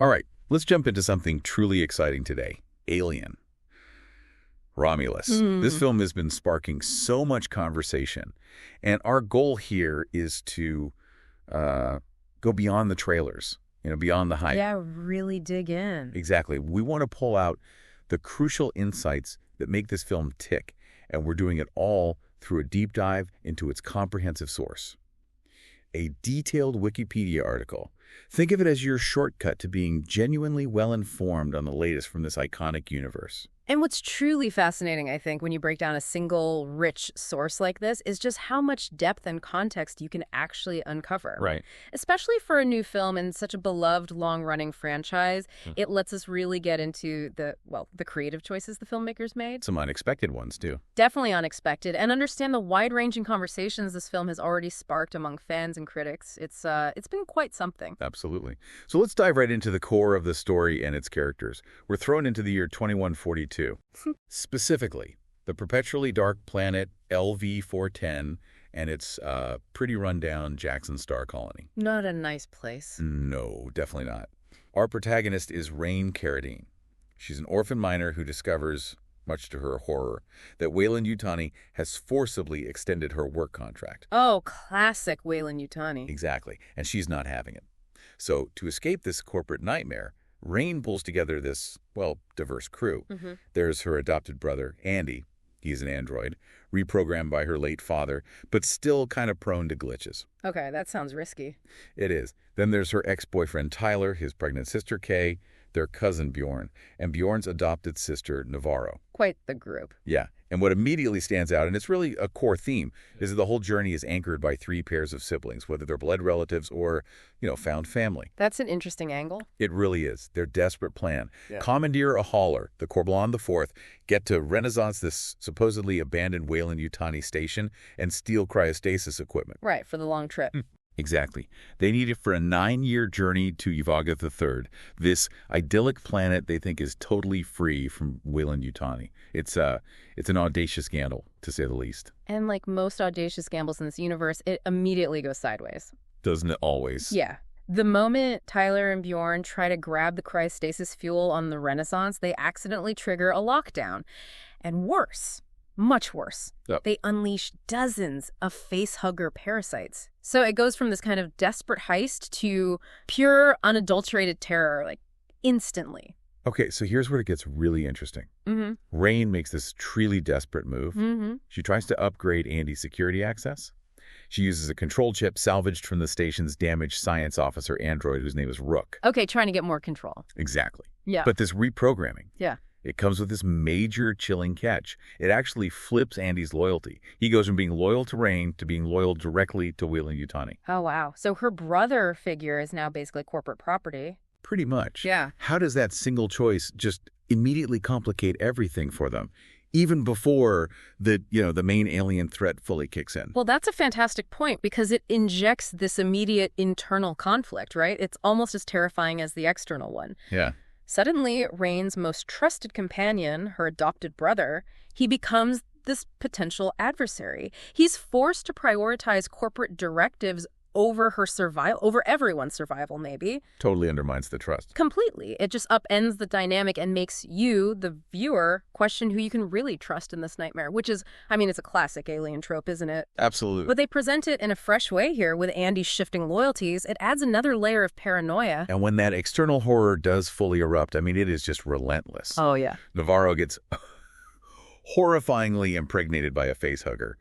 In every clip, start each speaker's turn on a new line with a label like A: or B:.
A: All right, let's jump into something truly exciting today. Alien. Romulus. This film has been sparking so much conversation, and our goal here is to go beyond the trailers, beyond the hype.
B: Yeah, really dig in.
A: Exactly. We want to pull out the crucial insights that make this film tick, and we're doing it all through a deep dive into its comprehensive source. A detailed Wikipedia article. Think of it as your shortcut to being genuinely well-informed on the latest from this iconic universe.
B: And what's truly fascinating, I think, when you break down a single rich source like this is just how much depth and context you can actually uncover.
A: Right.
B: Especially for a new film and such a beloved, long-running franchise, it lets us really get into the creative choices the filmmakers made.
A: Some unexpected ones, too.
B: Definitely unexpected, and understand the wide-ranging conversations this film has already sparked among fans and critics. It's been quite something.
A: Absolutely. So let's dive right into the core of the story and its characters. We're thrown into the year 2142. Specifically, the perpetually dark planet LV-410 and its pretty rundown Jackson Star colony.
B: Not a nice place.
A: No, definitely not. Our protagonist is Rain Carradine. She's an orphan miner who discovers, much to her horror, that Weyland-Yutani has forcibly extended her work contract.
B: Oh, classic Weyland-Yutani.
A: Exactly, and she's not having it. So, to escape this corporate nightmare, Rain pulls together this, diverse crew. There's her adopted brother, Andy. He's an android, reprogrammed by her late father, but still kind of prone to glitches.
B: Okay, that sounds risky.
A: It is. Then there's her ex-boyfriend, Tyler, his pregnant sister, Kay, their cousin, Bjorn, and Bjorn's adopted sister, Navarro.
B: Quite the group.
A: Yeah, and what immediately stands out, and it's really a core theme, is that the whole journey is anchored by three pairs of siblings, whether they're blood relatives or, found family.
B: That's an interesting angle.
A: It really is. Their desperate plan. Yeah. Commandeer a hauler, the Corblon IV, get to Renaissance this supposedly abandoned Weyland-Yutani station, and steal cryostasis equipment.
B: Right, for the long trip.
A: Exactly. They need it for a 9-year journey to Yavaga III, this idyllic planet they think is totally free from Weyland-Yutani. It's an audacious gamble, to say the least.
B: And like most audacious gambles in this universe, it immediately goes sideways.
A: Doesn't it always?
B: Yeah. The moment Tyler and Bjorn try to grab the cryostasis fuel on the Renaissance, they accidentally trigger a lockdown. And worse, much worse, they unleash dozens of facehugger parasites. So it goes from this kind of desperate heist to pure, unadulterated terror, like instantly.
A: Okay, so here's where it gets really interesting. Rain makes this truly desperate move. She tries to upgrade Andy's security access. She uses a control chip salvaged from the station's damaged science officer android whose name is Rook.
B: Okay, trying to get more control.
A: Exactly.
B: Yeah.
A: But this reprogramming.
B: Yeah.
A: It comes with this major chilling catch. It actually flips Andy's loyalty. He goes from being loyal to Rain to being loyal directly to Weyland-Yutani.
B: Oh, wow. So her brother figure is now basically corporate property.
A: Pretty much.
B: Yeah.
A: How does that single choice just immediately complicate everything for them, even before the main alien threat fully kicks in?
B: Well, that's a fantastic point because it injects this immediate internal conflict, right? It's almost as terrifying as the external one.
A: Yeah.
B: Suddenly, Rain's most trusted companion, her adopted brother, he becomes this potential adversary. He's forced to prioritize corporate directives over her survival, over everyone's survival, maybe.
A: Totally undermines the trust.
B: Completely. It just upends the dynamic and makes you, the viewer, question who you can really trust in this nightmare, which is, it's a classic alien trope, isn't it?
A: Absolutely.
B: But they present it in a fresh way here with Andy's shifting loyalties. It adds another layer of paranoia.
A: And when that external horror does fully erupt, it is just relentless.
B: Oh, yeah.
A: Navarro gets horrifyingly impregnated by a facehugger,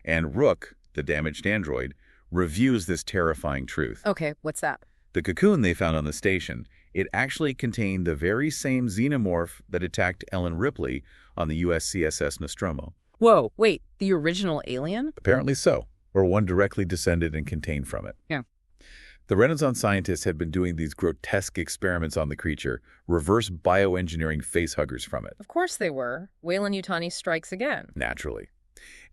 A: and Rook, the damaged android, reviews this terrifying truth.
B: Okay, what's that?
A: The cocoon they found on the station, it actually contained the very same xenomorph that attacked Ellen Ripley on the USCSS Nostromo.
B: Whoa, wait, the original alien?
A: Apparently so, or one directly descended and contained from it.
B: Yeah.
A: The Renaissance scientists had been doing these grotesque experiments on the creature, reverse bioengineering facehuggers from it.
B: Of course they were. Weyland-Yutani strikes again.
A: Naturally.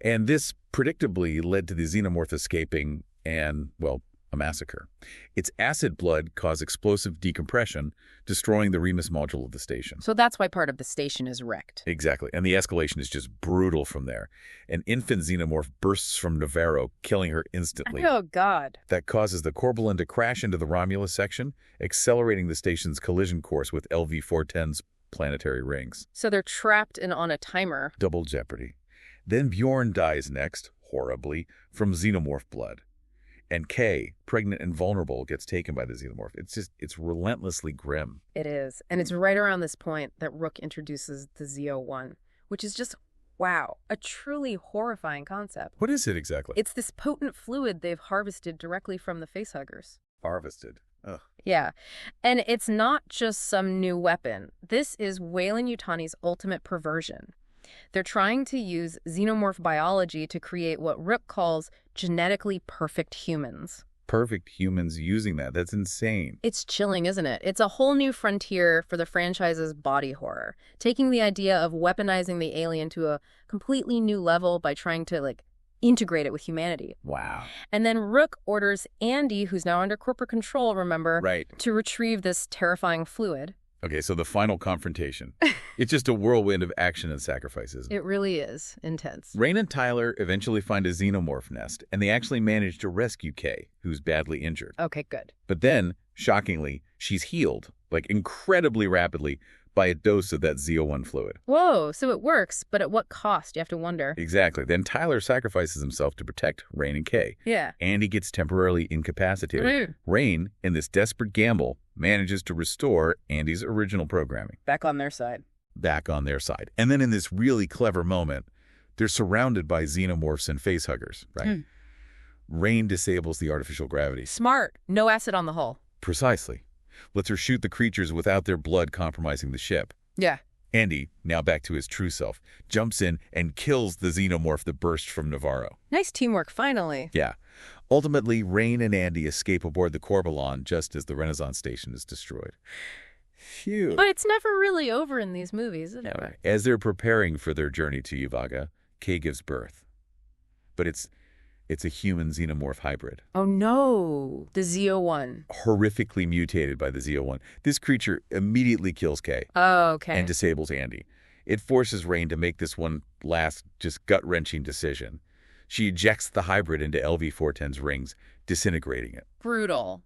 A: And this predictably led to the xenomorph escaping and, a massacre. Its acid blood caused explosive decompression, destroying the Remus module of the station.
B: So that's why part of the station is wrecked.
A: Exactly, and the escalation is just brutal from there. An infant xenomorph bursts from Navarro, killing her instantly.
B: Oh, God.
A: That causes the Corbelan to crash into the Romulus section, accelerating the station's collision course with LV-410's planetary rings.
B: So they're trapped and on a timer.
A: Double jeopardy. Then Bjorn dies next, horribly, from xenomorph blood. And Kay, pregnant and vulnerable, gets taken by the xenomorph. It's relentlessly grim.
B: It is. And it's right around this point that Rook introduces the Z01, which is just, wow, a truly horrifying concept.
A: What is it exactly?
B: It's this potent fluid they've harvested directly from the facehuggers.
A: Harvested. Ugh.
B: Yeah. And it's not just some new weapon. This is Weyland-Yutani's ultimate perversion. They're trying to use xenomorph biology to create what Rook calls genetically perfect humans.
A: Perfect humans using that. That's insane.
B: It's chilling, isn't it? It's a whole new frontier for the franchise's body horror, taking the idea of weaponizing the alien to a completely new level by trying to, integrate it with humanity.
A: Wow.
B: And then Rook orders Andy, who's now under corporate control, remember,
A: right,
B: to retrieve this terrifying fluid.
A: Okay, so the final confrontation. It's just a whirlwind of action and sacrifices.
B: It really is intense.
A: Rain and Tyler eventually find a xenomorph nest, and they actually manage to rescue Kay, who's badly injured.
B: Okay, good.
A: But then, shockingly, she's healed, incredibly rapidly, by a dose of that Z01 fluid.
B: Whoa, so it works, but at what cost? You have to wonder.
A: Exactly. Then Tyler sacrifices himself to protect Rain and Kay.
B: Yeah.
A: Andy gets temporarily incapacitated. Rain, in this desperate gamble, manages to restore Andy's original programming.
B: Back on their side.
A: Back on their side. And then in this really clever moment, they're surrounded by xenomorphs and facehuggers, right? Rain disables the artificial gravity.
B: Smart. No acid on the hull.
A: Precisely. Lets her shoot the creatures without their blood compromising the ship.
B: Yeah.
A: Andy, now back to his true self, jumps in and kills the xenomorph that burst from Navarro.
B: Nice teamwork, finally.
A: Yeah. Ultimately, Rain and Andy escape aboard the Corbelan just as the Renaissance station is destroyed. Phew.
B: But it's never really over in these movies, is it?
A: Never. As they're preparing for their journey to Yuvaga, Kay gives birth. But it's a human xenomorph hybrid.
B: Oh no, the Z01.
A: Horrifically mutated by the Z01. This creature immediately kills Kay.
B: Oh, okay.
A: And disables Andy. It forces Rain to make this one last, just gut-wrenching decision. She ejects the hybrid into LV-410's rings, disintegrating it.
B: Brutal,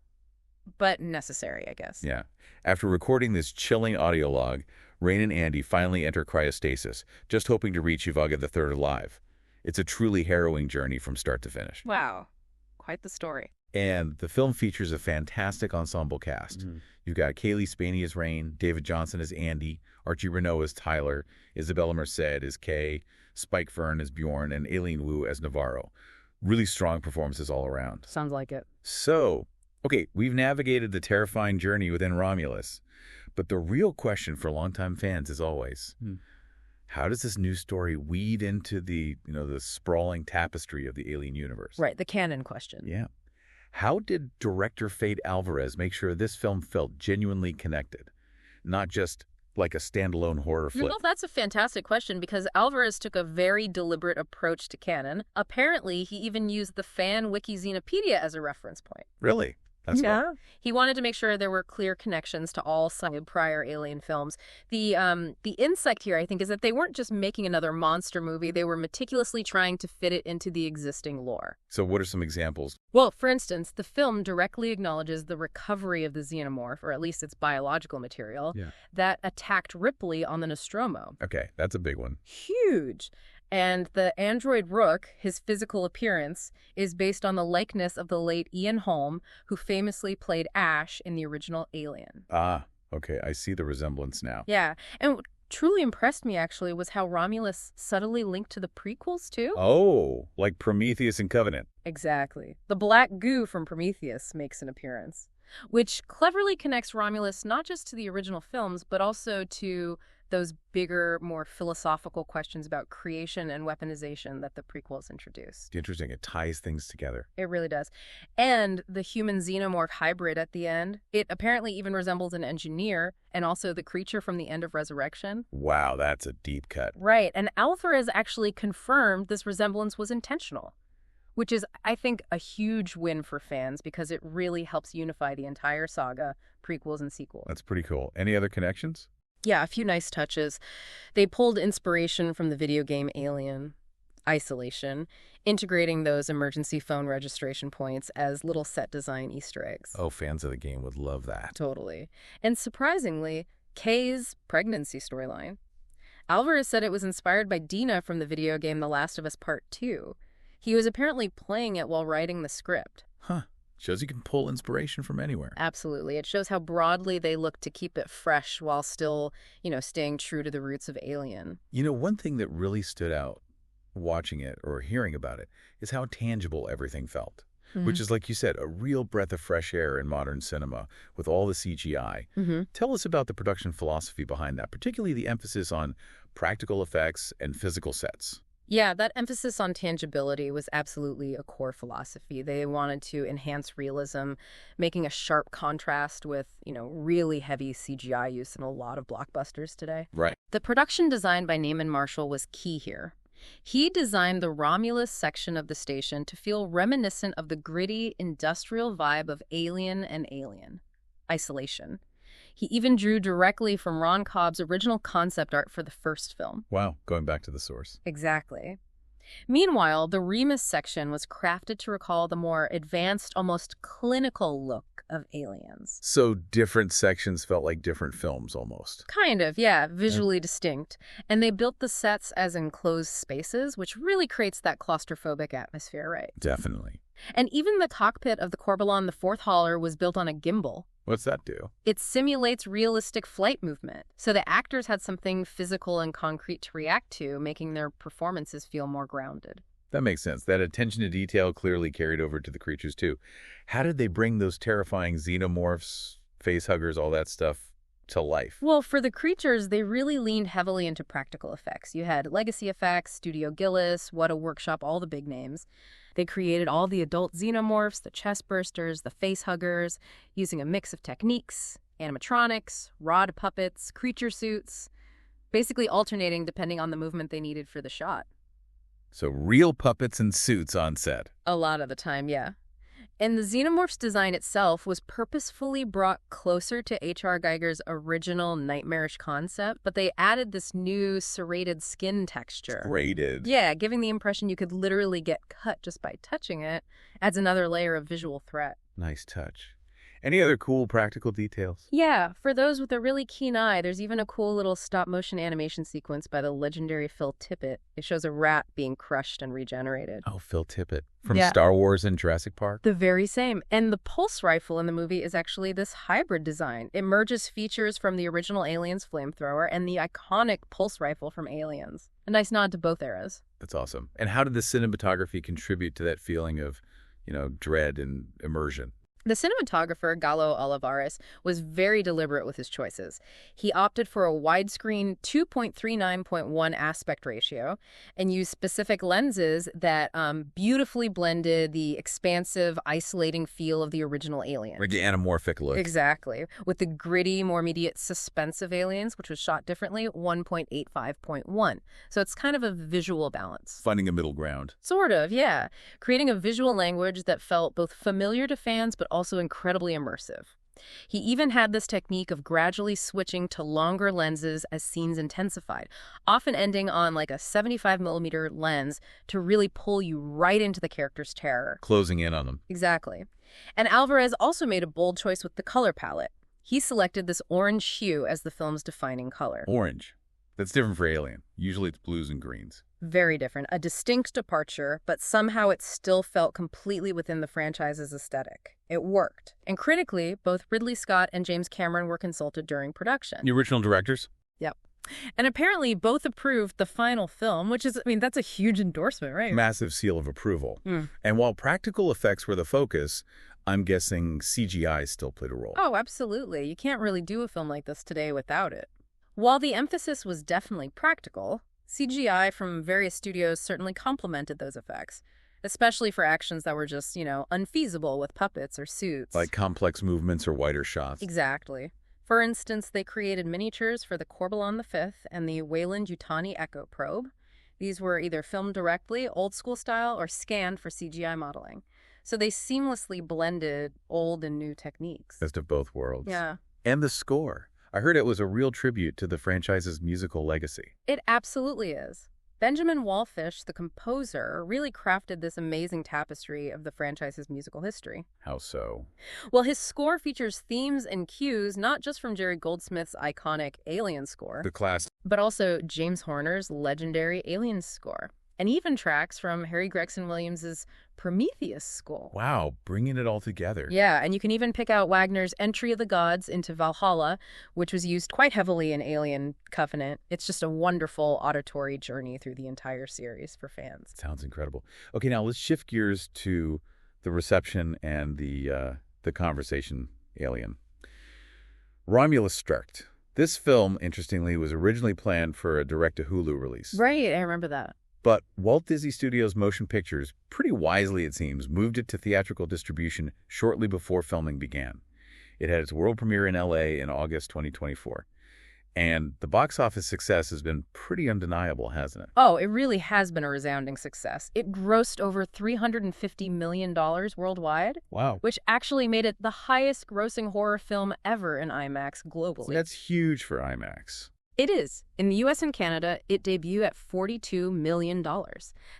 B: but necessary, I guess.
A: Yeah. After recording this chilling audio log, Rain and Andy finally enter cryostasis, just hoping to reach Yuvaga the Third alive. It's a truly harrowing journey from start to finish.
B: Wow. Quite the story.
A: And the film features a fantastic ensemble cast. You've got Cailee Spaeny as Rain, David Jonsson as Andy, Archie Renault as Tyler, Isabella Merced as Kay, Spike Fern as Bjorn, and Aileen Wu as Navarro. Really strong performances all around.
B: Sounds like it.
A: So, okay, we've navigated the terrifying journey within Romulus. But the real question for longtime fans is always, how does this new story weed into the sprawling tapestry of the alien universe?
B: Right, the canon question.
A: Yeah. How did director Fede Álvarez make sure this film felt genuinely connected, not just like a standalone horror flick?
B: Well, that's a fantastic question because Álvarez took a very deliberate approach to canon. Apparently, he even used the fan wiki Xenopedia as a reference point.
A: Really? That's
B: yeah. He wanted to make sure there were clear connections to all prior Alien films. The insight here, I think, is that they weren't just making another monster movie. They were meticulously trying to fit it into the existing lore.
A: So what are some examples?
B: Well, for instance, the film directly acknowledges the recovery of the xenomorph, or at least its biological material, that attacked Ripley on the Nostromo.
A: Okay, that's a big one.
B: Huge. And the android Rook, his physical appearance, is based on the likeness of the late Ian Holm, who famously played Ash in the original Alien.
A: Ah, okay. I see the resemblance now.
B: Yeah. And what truly impressed me, actually, was how Romulus subtly linked to the prequels, too.
A: Oh, like Prometheus and Covenant.
B: Exactly. The black goo from Prometheus makes an appearance, which cleverly connects Romulus not just to the original films, but also to those bigger, more philosophical questions about creation and weaponization that the prequels introduced.
A: Interesting. It ties things together.
B: It really does. And the human xenomorph hybrid at the end, it apparently even resembles an engineer and also the creature from the end of Resurrection.
A: Wow, that's a deep cut.
B: Right. And Álvarez actually confirmed this resemblance was intentional. which is, I think, a huge win for fans because it really helps unify the entire saga, prequels and sequels.
A: That's pretty cool. Any other connections?
B: Yeah, a few nice touches. They pulled inspiration from the video game Alien, Isolation, integrating those emergency phone registration points as little set design Easter eggs.
A: Oh, fans of the game would love that.
B: Totally. And surprisingly, Kay's pregnancy storyline. Álvarez said it was inspired by Dina from the video game The Last of Us Part 2. He was apparently playing it while writing the script.
A: Huh. Shows you can pull inspiration from anywhere.
B: Absolutely. It shows how broadly they look to keep it fresh while still, staying true to the roots of Alien.
A: One thing that really stood out watching it or hearing about it is how tangible everything felt. Which is, like you said, a real breath of fresh air in modern cinema with all the CGI. Tell us about the production philosophy behind that, particularly the emphasis on practical effects and physical sets.
B: Yeah, that emphasis on tangibility was absolutely a core philosophy. They wanted to enhance realism, making a sharp contrast with, really heavy CGI use in a lot of blockbusters today.
A: Right.
B: The production design by Naaman Marshall was key here. He designed the Romulus section of the station to feel reminiscent of the gritty, industrial vibe of Alien and Alien, Isolation. He even drew directly from Ron Cobb's original concept art for the first film.
A: Wow, going back to the source.
B: Exactly. Meanwhile, the Remus section was crafted to recall the more advanced, almost clinical look of Aliens.
A: So different sections felt like different films almost.
B: Kind of, yeah, visually distinct. And they built the sets as enclosed spaces, which really creates that claustrophobic atmosphere, right?
A: Definitely.
B: And even the cockpit of the Corbelan, the fourth hauler, was built on a gimbal.
A: What's that do?
B: It simulates realistic flight movement. So the actors had something physical and concrete to react to, making their performances feel more grounded.
A: That makes sense. That attention to detail clearly carried over to the creatures, too. How did they bring those terrifying xenomorphs, facehuggers, all that stuff to life?
B: Well, for the creatures, they really leaned heavily into practical effects. You had Legacy Effects, Studio Gillis, What a Workshop, all the big names. They created all the adult xenomorphs, the chest bursters, the facehuggers, using a mix of techniques, animatronics, rod puppets, creature suits, basically alternating depending on the movement they needed for the shot.
A: So real puppets and suits on set.
B: A lot of the time, yeah. And the xenomorph's design itself was purposefully brought closer to H.R. Geiger's original nightmarish concept, but they added this new serrated skin texture.
A: Serrated?
B: Yeah, giving the impression you could literally get cut just by touching it adds another layer of visual threat.
A: Nice touch. Any other cool practical details?
B: Yeah, for those with a really keen eye, there's even a cool little stop-motion animation sequence by the legendary Phil Tippett. It shows a rat being crushed and regenerated.
A: Oh, Phil Tippett. From Star Wars and Jurassic Park?
B: The very same. And the pulse rifle in the movie is actually this hybrid design. It merges features from the original Aliens flamethrower and the iconic pulse rifle from Aliens. A nice nod to both eras.
A: That's awesome. And how did the cinematography contribute to that feeling of, dread and immersion?
B: The cinematographer, Gallo Olivares, was very deliberate with his choices. He opted for a widescreen 2.39.1 aspect ratio and used specific lenses that beautifully blended the expansive, isolating feel of the original Alien.
A: Like the anamorphic look.
B: Exactly. With the gritty, more immediate suspense of Aliens, which was shot differently, 1.85.1. So it's kind of a visual balance.
A: Finding a middle ground.
B: Sort of, yeah. Creating a visual language that felt both familiar to fans but also incredibly immersive. He even had this technique of gradually switching to longer lenses as scenes intensified, often ending on like a 75mm lens to really pull you right into the character's terror.
A: Closing in on them.
B: Exactly. And Álvarez also made a bold choice with the color palette. He selected this orange hue as the film's defining color.
A: Orange. That's different for Alien. Usually it's blues and greens.
B: Very different. A distinct departure, but somehow it still felt completely within the franchise's aesthetic. It worked. And critically, both Ridley Scott and James Cameron were consulted during production.
A: The original directors?
B: Yep. And apparently both approved the final film, which is, that's a huge endorsement, right?
A: Massive seal of approval. And while practical effects were the focus, I'm guessing CGI still played a role.
B: Oh, absolutely. You can't really do a film like this today without it. While the emphasis was definitely practical, CGI from various studios certainly complemented those effects, especially for actions that were just, unfeasible with puppets or suits.
A: Like complex movements or wider shots.
B: Exactly. For instance, they created miniatures for the Corbelan V and the Weyland-Yutani Echo probe. These were either filmed directly, old school style, or scanned for CGI modeling. So they seamlessly blended old and new techniques.
A: Best of both worlds.
B: Yeah.
A: And the score. I heard it was a real tribute to the franchise's musical legacy.
B: It absolutely is. Benjamin Wallfisch, the composer, really crafted this amazing tapestry of the franchise's musical history.
A: How so?
B: Well, his score features themes and cues not just from Jerry Goldsmith's iconic Alien score,
A: The class.
B: but also James Horner's legendary Alien score, and even tracks from Harry Gregson Williams's Prometheus score.
A: Wow, bringing it all together.
B: Yeah, and you can even pick out Wagner's Entry of the Gods into Valhalla, which was used quite heavily in Alien Covenant. It's just a wonderful auditory journey through the entire series for fans.
A: Sounds incredible. Okay, now let's shift gears to the reception and the conversation, Alien. Romulus struck. This film, interestingly, was originally planned for a direct-to-Hulu release.
B: Right, I remember that.
A: But Walt Disney Studios Motion Pictures, pretty wisely it seems, moved it to theatrical distribution shortly before filming began. It had its world premiere in L.A. in August 2024. And the box office success has been pretty undeniable, hasn't it?
B: Oh, it really has been a resounding success. It grossed over $350 million worldwide.
A: Wow.
B: Which actually made it the highest grossing horror film ever in IMAX globally.
A: That's huge for IMAX.
B: It is. In the US and Canada, it debuted at $42 million.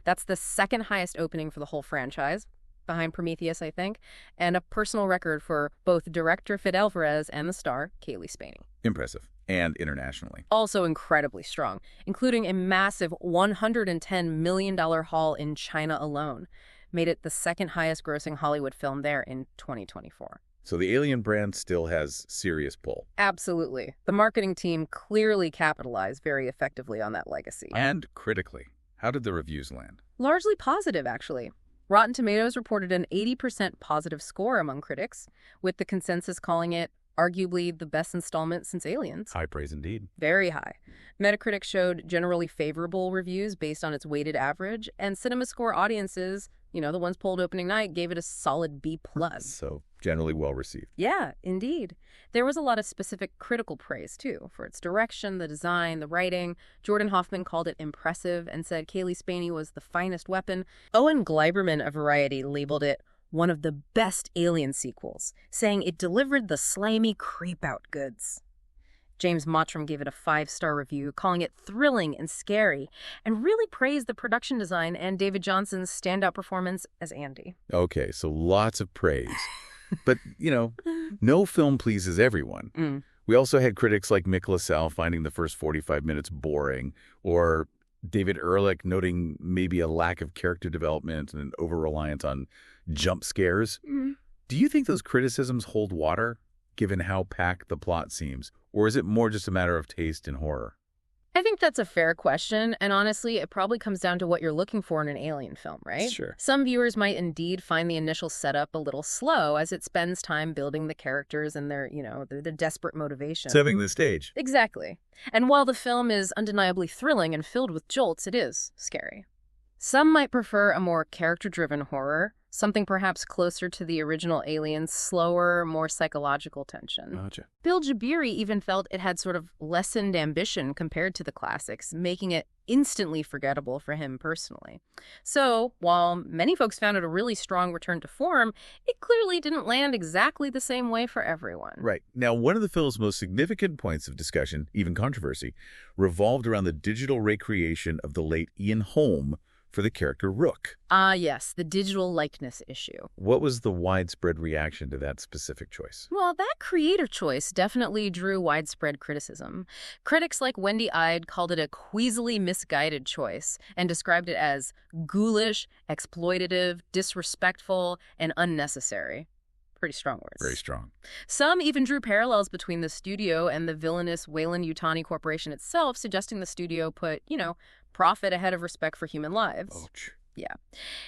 B: That's the second highest opening for the whole franchise, behind Prometheus, I think, and a personal record for both director Fede Álvarez and the star, Cailee Spaeny.
A: Impressive. And internationally.
B: Also incredibly strong, including a massive $110 million haul in China alone. Made it the second highest grossing Hollywood film there in 2024.
A: So the Alien brand still has serious pull.
B: Absolutely. The marketing team clearly capitalized very effectively on that legacy.
A: And critically, how did the reviews land?
B: Largely positive, actually. Rotten Tomatoes reported an 80% positive score among critics, with the consensus calling it arguably the best installment since Aliens.
A: High praise indeed.
B: Very high. Metacritic showed generally favorable reviews based on its weighted average, and CinemaScore audiences, the ones polled opening night, gave it a solid B+.
A: So generally well received.
B: Yeah, indeed. There was a lot of specific critical praise, too, for its direction, the design, the writing. Jordan Hoffman called it impressive and said Cailee Spaeny was the finest weapon. Owen Gleiberman of Variety labeled it one of the best Alien sequels, saying it delivered the slimy creep-out goods. James Mottram gave it a 5-star review, calling it thrilling and scary, and really praised the production design and David Johnson's standout performance as Andy.
A: Okay, so lots of praise. But, no film pleases everyone. We also had critics like Mick LaSalle finding the first 45 minutes boring, or David Ehrlich noting maybe a lack of character development and an over-reliance on jump scares. Do you think those criticisms hold water, given how packed the plot seems? Or is it more just a matter of taste in horror?
B: I think that's a fair question, and honestly, it probably comes down to what you're looking for in an Alien film, right?
A: Sure.
B: Some viewers might indeed find the initial setup a little slow, as it spends time building the characters and their desperate motivation.
A: Setting the stage.
B: Exactly. And while the film is undeniably thrilling and filled with jolts, it is scary. Some might prefer a more character-driven horror, something perhaps closer to the original Alien's slower, more psychological tension.
A: Gotcha.
B: Bill Jabiri even felt it had sort of lessened ambition compared to the classics, making it instantly forgettable for him personally. So, while many folks found it a really strong return to form, it clearly didn't land exactly the same way for everyone.
A: Right. Now, one of the film's most significant points of discussion, even controversy, revolved around the digital recreation of the late Ian Holm for the character Rook.
B: Ah, yes, the digital likeness issue.
A: What was the widespread reaction to that specific choice?
B: Well, that creator choice definitely drew widespread criticism. Critics like Wendy Ide called it a queasily misguided choice and described it as ghoulish, exploitative, disrespectful, and unnecessary. Pretty strong words.
A: Very strong.
B: Some even drew parallels between the studio and the villainous Weyland-Yutani Corporation itself, suggesting the studio put, profit ahead of respect for human lives.
A: Ouch.
B: Yeah.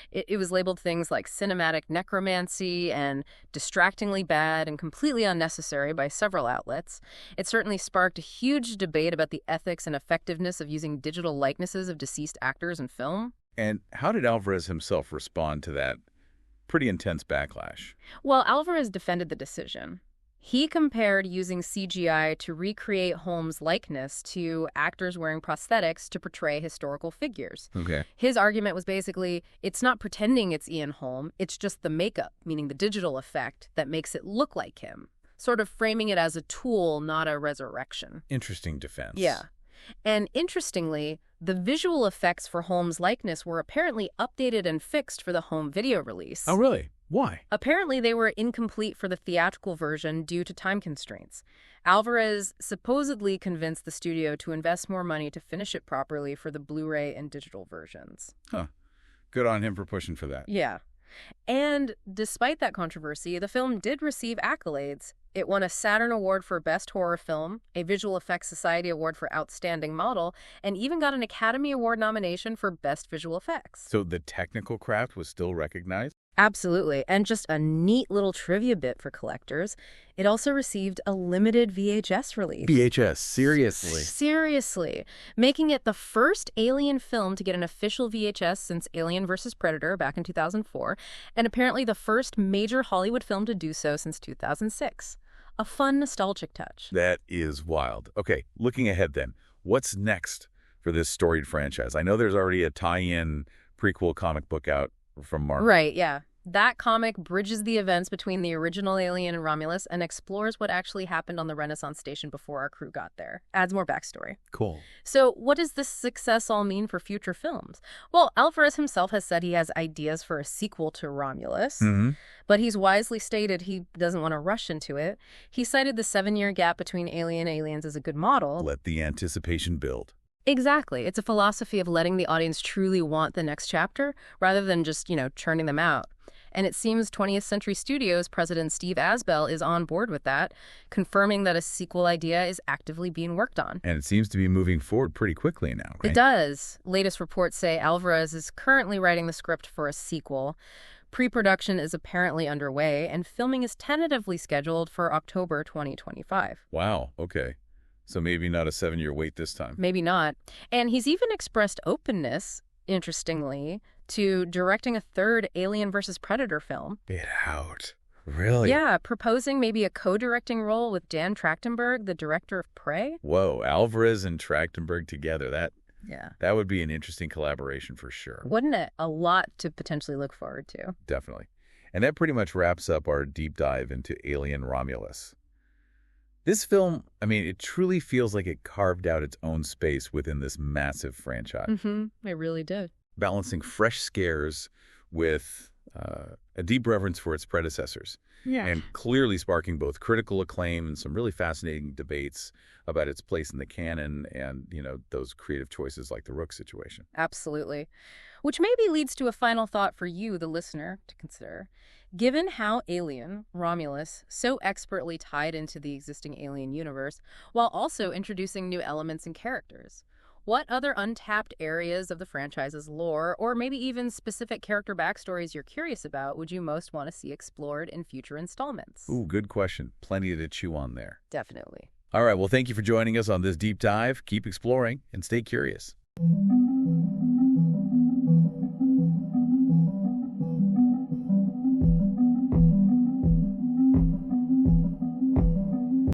B: It was labeled things like cinematic necromancy and distractingly bad and completely unnecessary by several outlets. It certainly sparked a huge debate about the ethics and effectiveness of using digital likenesses of deceased actors in film.
A: And how did Álvarez himself respond to that pretty intense backlash?
B: Well, Álvarez defended the decision. He compared using CGI to recreate Holmes' likeness to actors wearing prosthetics to portray historical figures.
A: Okay.
B: His argument was basically, it's not pretending it's Ian Holm, it's just the makeup, meaning the digital effect, that makes it look like him. Sort of framing it as a tool, not a resurrection.
A: Interesting defense.
B: Yeah. And interestingly, the visual effects for Holmes' likeness were apparently updated and fixed for the home video release.
A: Oh, really? Why?
B: Apparently, they were incomplete for the theatrical version due to time constraints. Álvarez supposedly convinced the studio to invest more money to finish it properly for the Blu-ray and digital versions.
A: Huh. Good on him for pushing for that.
B: Yeah. And despite that controversy, the film did receive accolades. It won a Saturn Award for Best Horror Film, a Visual Effects Society Award for Outstanding Model, and even got an Academy Award nomination for Best Visual Effects.
A: So the technical craft was still recognized?
B: Absolutely. And just a neat little trivia bit for collectors, it also received a limited VHS release.
A: VHS, seriously?
B: Seriously. Making it the first Alien film to get an official VHS since Alien vs. Predator back in 2004, and apparently the first major Hollywood film to do so since 2006. A fun, nostalgic touch.
A: That is wild. Okay, looking ahead then, what's next for this storied franchise? I know there's already a tie-in prequel comic book out from Marvel.
B: Right, yeah. That comic bridges the events between the original Alien and Romulus and explores what actually happened on the Renaissance station before our crew got there. Adds more backstory.
A: Cool.
B: So what does this success all mean for future films? Well, Álvarez himself has said he has ideas for a sequel to Romulus, but he's wisely stated he doesn't want to rush into it. He cited the 7-year gap between Alien and Aliens as a good model.
A: Let the anticipation build.
B: Exactly. It's a philosophy of letting the audience truly want the next chapter rather than just, churning them out. And it seems 20th Century Studios president Steve Asbell is on board with that, confirming that a sequel idea is actively being worked on.
A: And it seems to be moving forward pretty quickly now, right?
B: It does. Latest reports say Álvarez is currently writing the script for a sequel. Pre-production is apparently underway, and filming is tentatively scheduled for October 2025.
A: Wow, okay. So maybe not a 7-year wait this time.
B: Maybe not. And he's even expressed openness, interestingly, to directing a third Alien vs. Predator film.
A: Get out. Really?
B: Yeah, proposing maybe a co-directing role with Dan Trachtenberg, the director of Prey.
A: Whoa, Álvarez and Trachtenberg together. That would be an interesting collaboration for sure.
B: Wouldn't it? A lot to potentially look forward to.
A: Definitely. And that pretty much wraps up our deep dive into Alien Romulus. This film, it truly feels like it carved out its own space within this massive franchise.
B: It really did.
A: Balancing fresh scares with a deep reverence for its predecessors.
B: Yeah.
A: And clearly sparking both critical acclaim and some really fascinating debates about its place in the canon and, those creative choices like the Rook situation.
B: Absolutely. Which maybe leads to a final thought for you, the listener, to consider. Given how Alien, Romulus, so expertly tied into the existing Alien universe, while also introducing new elements and characters, what other untapped areas of the franchise's lore, or maybe even specific character backstories you're curious about, would you most want to see explored in future installments?
A: Ooh, good question. Plenty to chew on there.
B: Definitely.
A: All right, well, thank you for joining us on this deep dive. Keep exploring and stay curious.